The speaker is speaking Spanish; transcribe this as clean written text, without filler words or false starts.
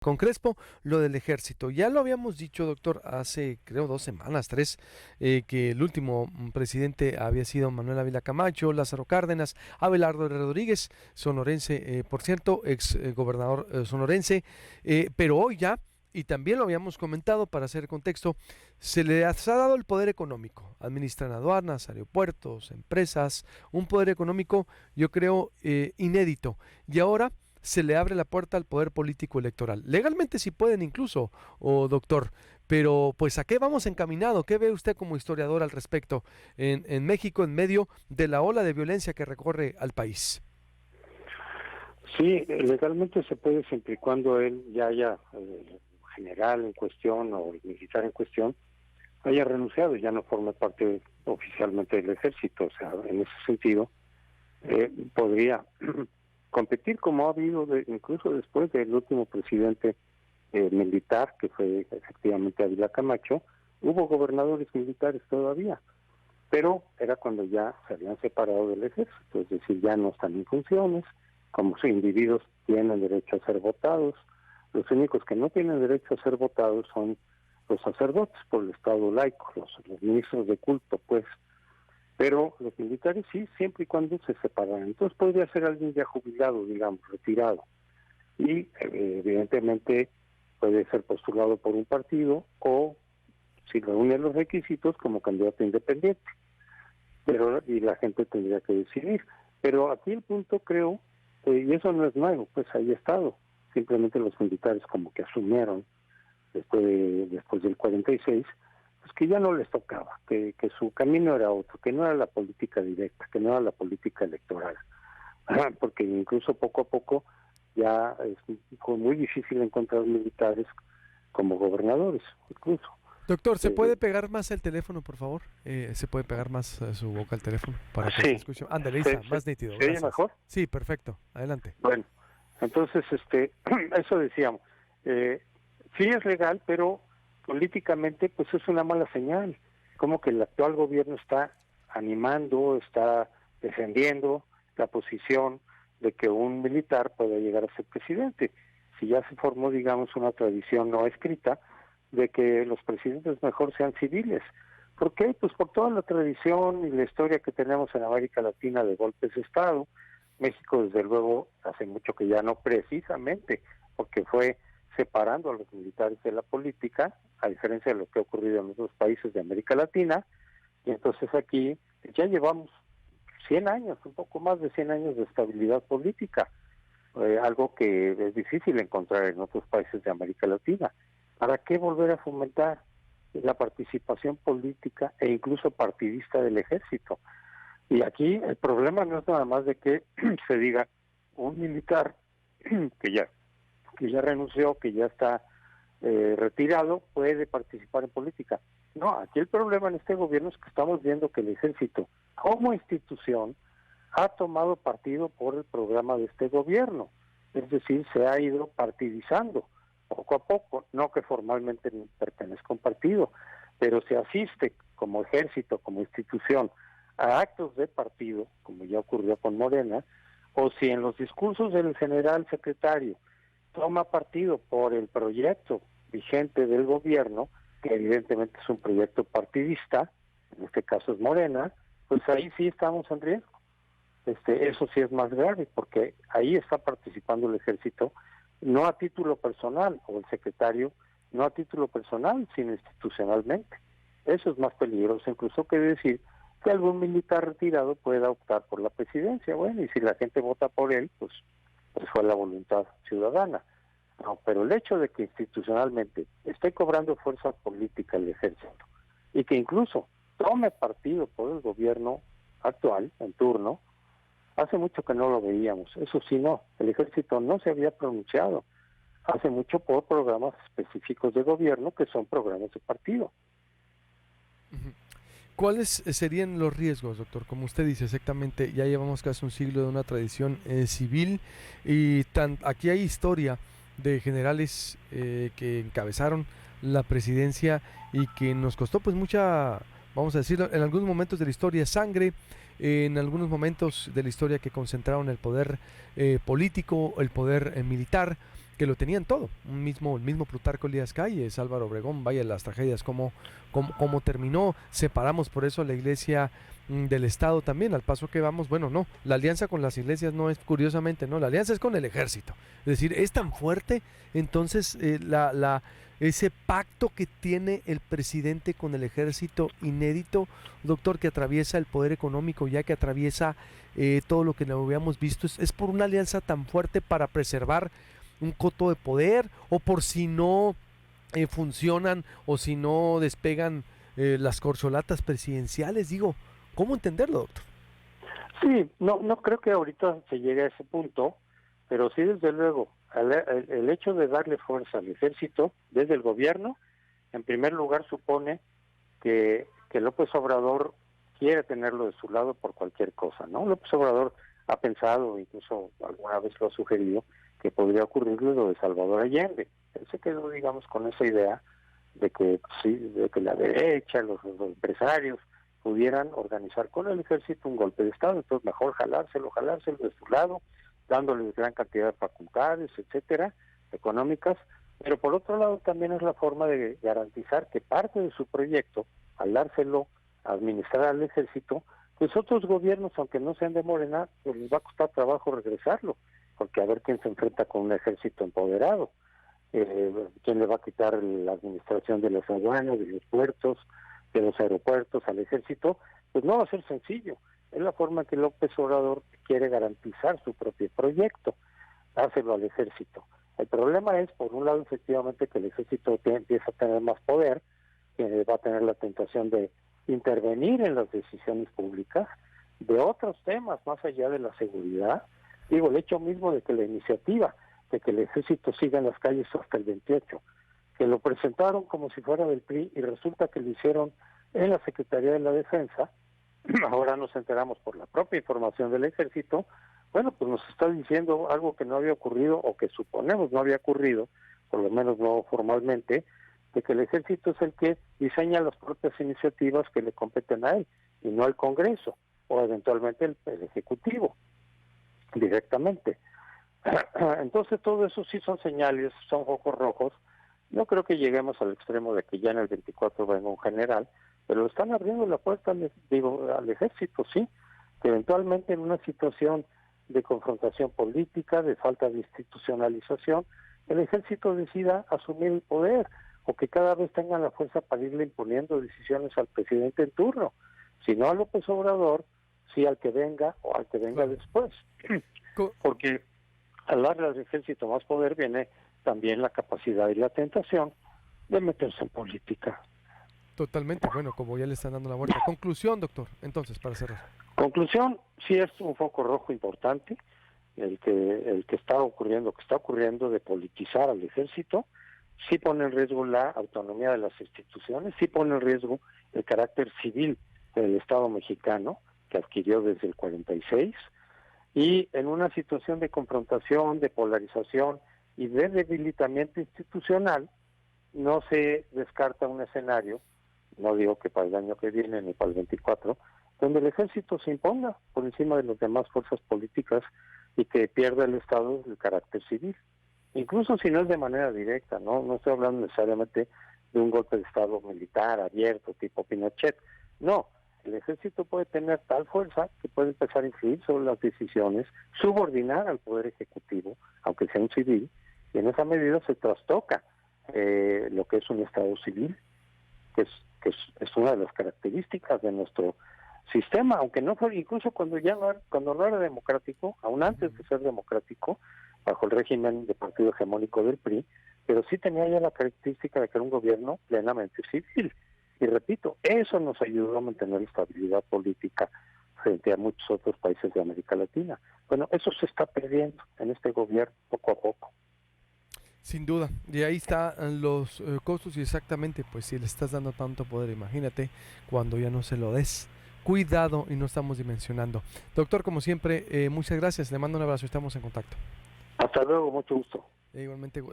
con Crespo, lo del ejército. Ya lo habíamos dicho, doctor, hace creo 2 semanas, tres, que el último presidente había sido Manuel Ávila Camacho, Lázaro Cárdenas, Abelardo Rodríguez, sonorense, por cierto, ex gobernador sonorense, pero hoy ya, y también lo habíamos comentado para hacer contexto, se les ha dado el poder económico, administran aduanas, aeropuertos, empresas, un poder económico, yo creo, inédito. Y ahora se le abre la puerta al poder político electoral. Legalmente sí pueden incluso, doctor, pero pues ¿a qué vamos encaminado? ¿Qué ve usted como historiador al respecto en México en medio de la ola de violencia que recorre al país? Sí, legalmente se puede siempre y cuando él ya haya, el general en cuestión o el militar en cuestión, haya renunciado y ya no forme parte oficialmente del ejército. O sea, en ese sentido, podría competir como ha habido incluso después del último presidente militar, que fue efectivamente Ávila Camacho. Hubo gobernadores militares todavía, pero era cuando ya se habían separado del ejército, es decir, ya no están en funciones, como si individuos tienen derecho a ser votados. Los únicos que no tienen derecho a ser votados son los sacerdotes por el Estado laico, los ministros de culto, pues. Pero los militares sí, siempre y cuando se separan. Entonces podría ser alguien ya jubilado, digamos, retirado. Y evidentemente puede ser postulado por un partido o, si reúne los requisitos, como candidato independiente. Pero y la gente tendría que decidir. Pero aquí el punto, creo, y eso no es nuevo, pues ahí ha estado. Simplemente los militares como que asumieron después del 46, pues que ya no les tocaba, que su camino era otro, que no era la política directa, que no era la política electoral. Porque incluso poco a poco ya fue muy difícil encontrar militares como gobernadores, incluso. Doctor, ¿se puede Eh, pegar más el teléfono, por favor? ¿Se puede pegar más su boca al teléfono para que se sí, escuche? Ándale, ahí ¿se, está, se, más nítido, se oye gracias. mejor? Sí, perfecto, adelante. Bueno, entonces, eso decíamos. Sí es legal, pero políticamente, pues es una mala señal. Como que el actual gobierno está animando, está defendiendo la posición de que un militar pueda llegar a ser presidente. Si ya se formó, digamos, una tradición no escrita de que los presidentes mejor sean civiles. ¿Por qué? Pues por toda la tradición y la historia que tenemos en América Latina de golpes de Estado. México, desde luego, hace mucho que ya no, precisamente porque fue separando a los militares de la política, a diferencia de lo que ha ocurrido en otros países de América Latina, y entonces aquí ya llevamos 100 años, un poco más de 100 años de estabilidad política, algo que es difícil encontrar en otros países de América Latina. ¿Para qué volver a fomentar la participación política e incluso partidista del ejército? Y aquí el problema no es nada más de que se diga un militar que ya renunció, que ya está retirado, puede participar en política. No, aquí el problema en este gobierno es que estamos viendo que el ejército, como institución, ha tomado partido por el programa de este gobierno. Es decir, se ha ido partidizando poco a poco, no que formalmente pertenezca a un partido, pero se asiste como ejército, como institución, a actos de partido, como ya ocurrió con Morena, o si en los discursos del general secretario toma partido por el proyecto vigente del gobierno, que evidentemente es un proyecto partidista, en este caso es Morena, pues ahí sí estamos en riesgo. Eso sí es más grave, porque ahí está participando el ejército, no a título personal, o el secretario, no a título personal, sino institucionalmente. Eso es más peligroso incluso que decir que algún militar retirado pueda optar por la presidencia. Bueno, y si la gente vota por él, pues fue la voluntad ciudadana. No, pero el hecho de que institucionalmente esté cobrando fuerza política el ejército y que incluso tome partido por el gobierno actual, en turno, hace mucho que no lo veíamos. Eso sí, no, el ejército no se había pronunciado hace mucho por programas específicos de gobierno que son programas de partido. ¿Cuáles serían los riesgos, doctor? Como usted dice exactamente, ya llevamos casi un siglo de una tradición civil y aquí hay historia de generales que encabezaron la presidencia y que nos costó pues mucha, vamos a decirlo, en algunos momentos de la historia, sangre, en algunos momentos de la historia que concentraron el poder político, el poder militar, que lo tenían todo. El mismo Plutarco Elías Calles, Álvaro Obregón, vaya las tragedias, cómo terminó. Separamos por eso a la iglesia del Estado también, al paso que vamos. Bueno, no, la alianza con las iglesias no es, curiosamente, no, la alianza es con el ejército. Es decir, es tan fuerte, entonces, ese pacto que tiene el presidente con el ejército inédito, doctor, que atraviesa el poder económico, ya que atraviesa todo lo que no habíamos visto, es por una alianza tan fuerte para preservar un coto de poder, o por si no funcionan o si no despegan las corcholatas presidenciales. Digo, ¿cómo entenderlo, doctor? Sí, no creo que ahorita se llegue a ese punto, pero sí, desde luego, el hecho de darle fuerza al ejército desde el gobierno, en primer lugar supone que López Obrador quiere tenerlo de su lado por cualquier cosa, ¿no? López Obrador ha pensado, incluso alguna vez lo ha sugerido, que podría ocurrirle lo de Salvador Allende. Él se quedó, digamos, con esa idea de que sí, de que la derecha, los empresarios pudieran organizar con el ejército un golpe de Estado. Entonces mejor jalárselo de su lado, dándoles gran cantidad de facultades, etcétera, económicas. Pero por otro lado también es la forma de garantizar que parte de su proyecto, al dárselo a administrar al ejército, pues otros gobiernos, aunque no sean de Morena, pues les va a costar trabajo regresarlo, porque a ver quién se enfrenta con un ejército empoderado, quién le va a quitar la administración de las aduanas, de los puertos, de los aeropuertos al ejército. Pues no va a ser sencillo. Es la forma que López Obrador quiere garantizar su propio proyecto, dárselo al ejército. El problema es, por un lado, efectivamente, que el ejército empieza a tener más poder, que va a tener la tentación de intervenir en las decisiones públicas de otros temas más allá de la seguridad. Digo, el hecho mismo de que la iniciativa de que el ejército siga en las calles hasta el 28, que lo presentaron como si fuera del PRI y resulta que lo hicieron en la Secretaría de la Defensa, ahora nos enteramos por la propia información del ejército. Bueno, pues nos está diciendo algo que no había ocurrido, o que suponemos no había ocurrido, por lo menos no formalmente, de que el ejército es el que diseña las propias iniciativas que le competen a él, y no al Congreso, o eventualmente el Ejecutivo, directamente. Entonces todo eso sí son señales, son focos rojos. No creo que lleguemos al extremo de que ya en el 24 venga un general, pero están abriendo la puerta al ejército, sí, que eventualmente en una situación de confrontación política, de falta de institucionalización, el ejército decida asumir el poder, o que cada vez tengan la fuerza para irle imponiendo decisiones al presidente en turno, si no a López Obrador, sí al que venga o al que venga después. Porque al darle al ejército más poder viene también la capacidad y la tentación de meterse en política. Totalmente, bueno, como ya le están dando la vuelta. Conclusión, doctor, entonces, para cerrar. Conclusión, sí es un foco rojo importante el que está ocurriendo de politizar al ejército. Sí pone en riesgo la autonomía de las instituciones, sí pone en riesgo el carácter civil del Estado mexicano, que adquirió desde el 46, y en una situación de confrontación, de polarización y de debilitamiento institucional, no se descarta un escenario, no digo que para el año que viene ni para el 24, donde el ejército se imponga por encima de las demás fuerzas políticas y que pierda el Estado el carácter civil. Incluso si no es de manera directa, no estoy hablando necesariamente de un golpe de Estado militar abierto tipo Pinochet. No, el ejército puede tener tal fuerza que puede empezar a influir sobre las decisiones, subordinar al Poder Ejecutivo, aunque sea un civil, y en esa medida se trastoca lo que es un Estado civil, que es una de las características de nuestro sistema, aunque no fue, incluso cuando no era democrático, aún antes de ser democrático, bajo el régimen de partido hegemónico del PRI, pero sí tenía ya la característica de que era un gobierno plenamente civil. Y repito, eso nos ayudó a mantener la estabilidad política frente a muchos otros países de América Latina. Bueno, eso se está perdiendo en este gobierno poco a poco. Sin duda, y ahí están los costos, y exactamente, pues si le estás dando tanto poder, imagínate cuando ya no se lo des. Cuidado y no estamos dimensionando. Doctor, como siempre, muchas gracias, le mando un abrazo, estamos en contacto. Hasta luego, mucho gusto. Igualmente.